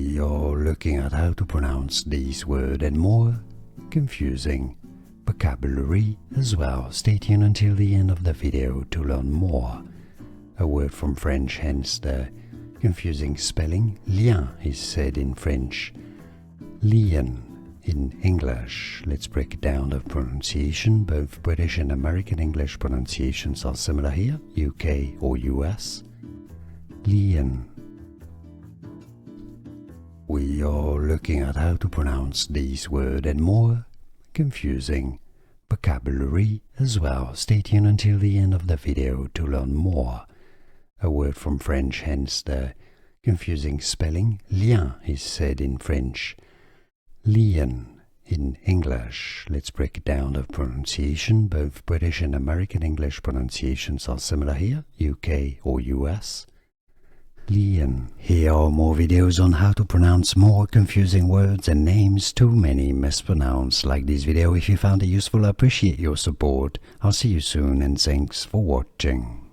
We are looking at how to pronounce these words and more confusing vocabulary as well. Stay tuned until the end of the video to learn more. A word from French, hence the confusing spelling. Lien is said in French, lien in English. Let's break down the pronunciation. Both British and American English pronunciations are similar here, UK or US. Lien. We are looking at how to pronounce these words and more confusing vocabulary as well. Stay tuned until the end of the video to learn more. A word from French, hence the confusing spelling. Lien is said in French, lien in English. Let's break down the pronunciation. Both British and American English pronunciations are similar here, UK or US. Lien. Here are more videos on how to pronounce more confusing words and names too many mispronounced. Like this video if you found it useful. I appreciate your support. I'll see you soon and thanks for watching.